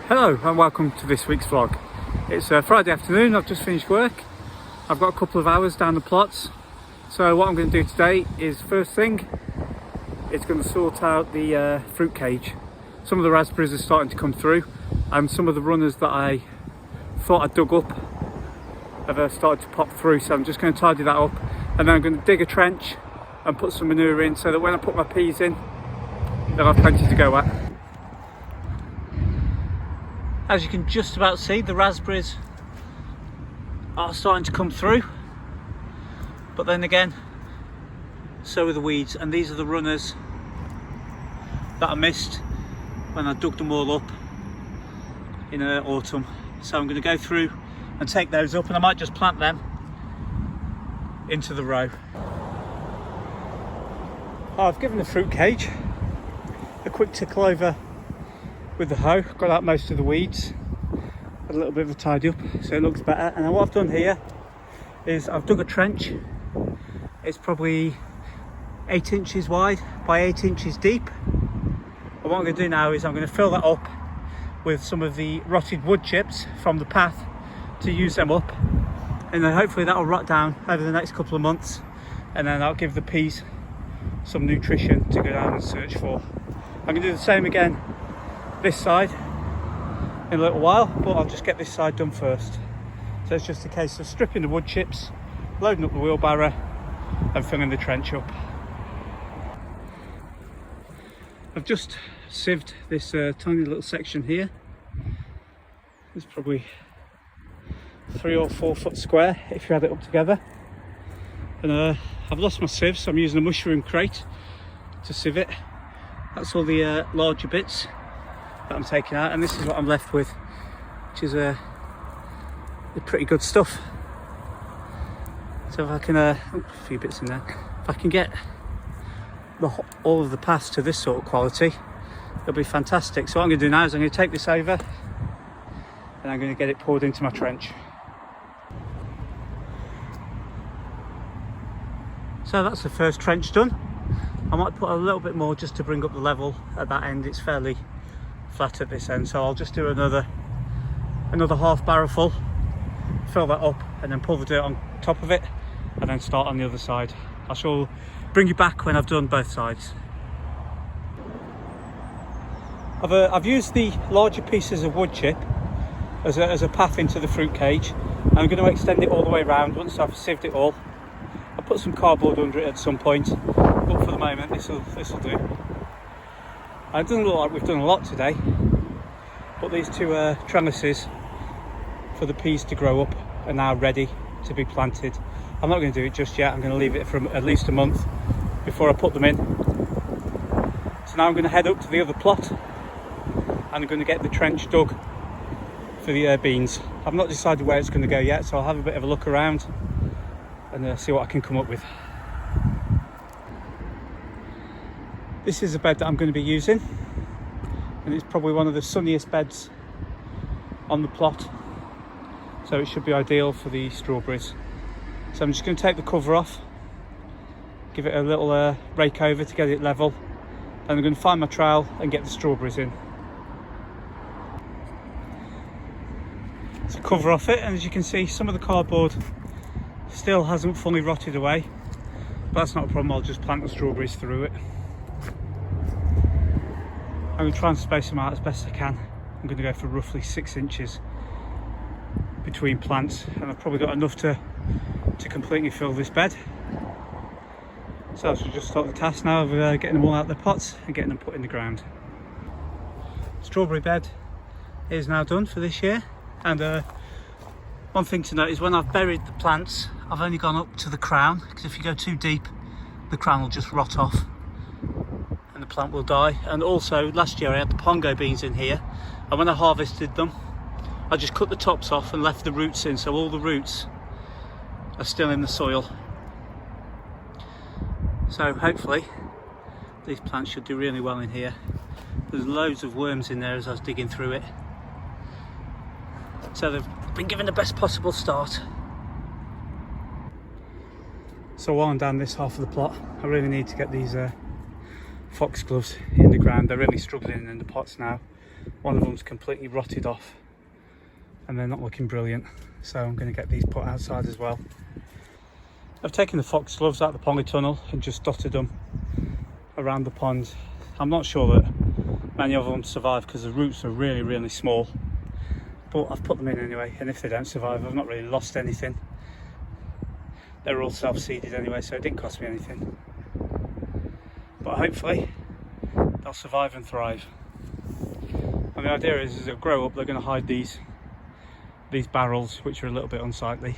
Hello and welcome to this week's vlog. It's Friday afternoon, I've just finished work. I've got a couple of hours down the plots. So what I'm going to do today is, first thing, it's going to sort out the fruit cage. Some of the raspberries are starting to come through and some of the runners that I thought I dug up have started to pop through, so I'm just going to tidy that up and then I'm going to dig a trench and put some manure in so that when I put my peas in, they'll have plenty to go at. As you can just about see, the raspberries are starting to come through, but then again, so are the weeds, and these are the runners that I missed when I dug them all up in autumn. So I'm going to go through and take those up, and I might just plant them into the row. I've given the fruit cage a quick tickle over with the hoe, got out most of the weeds, a little bit of a tidy up so it looks better. And then what I've done here is I've dug a trench. It's probably 8 inches wide by 8 inches deep, and what I'm going to do now is I'm going to fill that up with some of the rotted wood chips from the path to use them up, and then hopefully that will rot down over the next couple of months, and then I'll give the peas some nutrition to go down and search for. I'm going to do the same again this side in a little while, but I'll just get this side done first. So it's just a case of stripping the wood chips, loading up the wheelbarrow and filling the trench up. I've just sieved this tiny little section here. It's probably 3 or 4 foot square if you add it up together, and I've lost my sieve, so I'm using a mushroom crate to sieve it. That's all the larger bits that I'm taking out, and this is what I'm left with, which is the pretty good stuff. So if I can, a few bits in there, if I can get all of the paths to this sort of quality, it'll be fantastic. So what I'm going to do now is I'm going to take this over and I'm going to get it poured into my trench. So that's the first trench done. I might put a little bit more just to bring up the level at that end. It's fairly flat at this end, so I'll just do another half barrel full, fill that up and then pull the dirt on top of it and then start on the other side. I shall bring you back when I've done both sides. I've used the larger pieces of wood chip as a path into the fruit cage. I'm going to extend it all the way around once I've sieved it all. I'll put some cardboard under it at some point, but for the moment this will do. It doesn't look like we've done a lot today, but these two trellises for the peas to grow up are now ready to be planted. I'm not going to do it just yet. I'm going to leave it for at least a month before I put them in. So now I'm going to head up to the other plot and I'm going to get the trench dug for the beans. I've not decided where it's going to go yet, so I'll have a bit of a look around and see what I can come up with. This is a bed that I'm going to be using, and it's probably one of the sunniest beds on the plot, so it should be ideal for the strawberries. So I'm just going to take the cover off, give it a little rake over to get it level, and I'm going to find my trowel and get the strawberries in. So cover off it, and as you can see, some of the cardboard still hasn't fully rotted away, but that's not a problem. I'll just plant the strawberries through it. I'm going to try and space them out as best I can. I'm going to go for roughly 6 inches between plants, and I've probably got enough to completely fill this bed. So I should just start the task now of getting them all out of their pots and getting them put in the ground. Strawberry bed is now done for this year, and one thing to note is when I've buried the plants, I've only gone up to the crown, because if you go too deep, the crown will just rot off and the plant will die. And also last year I had the pongo beans in here, and when I harvested them I just cut the tops off and left the roots in, so all the roots are still in the soil. So hopefully these plants should do really well in here. There's loads of worms in there as I was digging through it, so they've been given the best possible start. So while I'm down this half of the plot, I really need to get these foxgloves in the ground. They're really struggling in the pots now. One of them's completely rotted off and they're not looking brilliant, so I'm going to get these put outside as well. I've taken the foxgloves out of the polytunnel and just dotted them around the pond. I'm not sure that many of them survive because the roots are really small, but I've put them in anyway, and if they don't survive, I've not really lost anything. They're all self-seeded anyway, so it didn't cost me anything. But hopefully they'll survive and thrive. And the idea is as they grow up, they're going to hide these barrels, which are a little bit unsightly.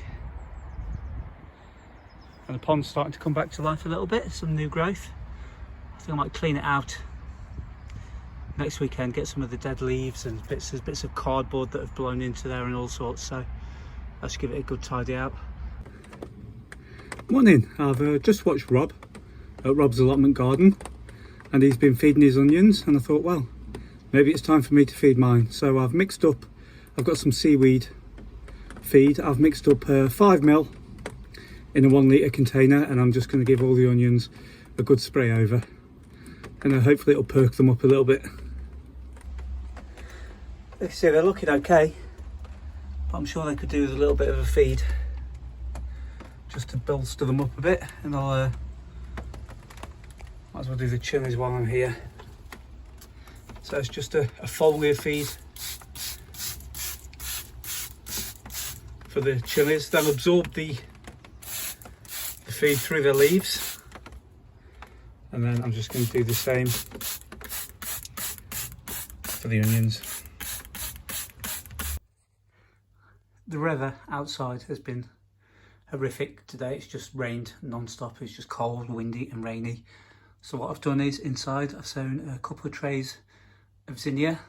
And the pond's starting to come back to life a little bit, some new growth. I think I might clean it out next weekend, get some of the dead leaves and bits of cardboard that have blown into there and all sorts, so let's give it a good tidy out. Morning, I've just watched Rob at Rob's allotment garden, and he's been feeding his onions, and I thought, well, maybe it's time for me to feed mine. So I've got some seaweed feed. I've mixed up 5ml in a 1 litre container, and I'm just going to give all the onions a good spray over, and then hopefully it'll perk them up a little bit. You see, they're looking okay, but I'm sure they could do with a little bit of a feed just to bolster them up a bit, and I'll might as well do the chilies while I'm here. So it's just a foliar feed for the chilies. They'll absorb the feed through their leaves, and then I'm just going to do the same for the onions. The weather outside has been horrific today. It's just rained non-stop. It's just cold, windy and rainy. So what I've done is inside I've sown a couple of trays of zinnia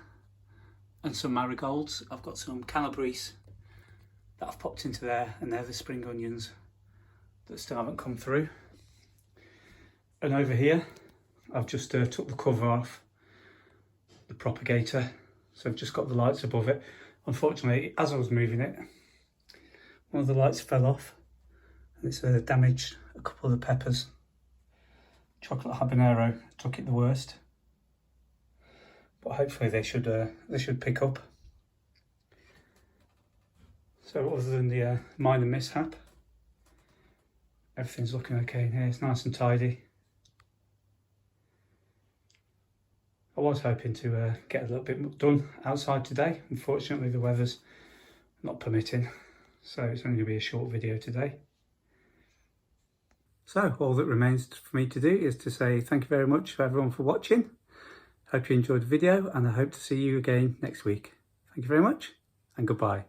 and some marigolds. I've got some calabrese that I've popped into there, and they're the spring onions that still haven't come through. And over here I've just took the cover off the propagator, so I've just got the lights above it. Unfortunately, as I was moving it, one of the lights fell off and it's damaged a couple of the peppers. Chocolate habanero took it the worst, but hopefully they should pick up. So other than the minor mishap, everything's looking okay in here. It's nice and tidy. I was hoping to get a little bit done outside today. Unfortunately, the weather's not permitting, so it's only going to be a short video today. So all that remains for me to do is to say thank you very much for everyone for watching. Hope you enjoyed the video, and I hope to see you again next week. Thank you very much, and goodbye.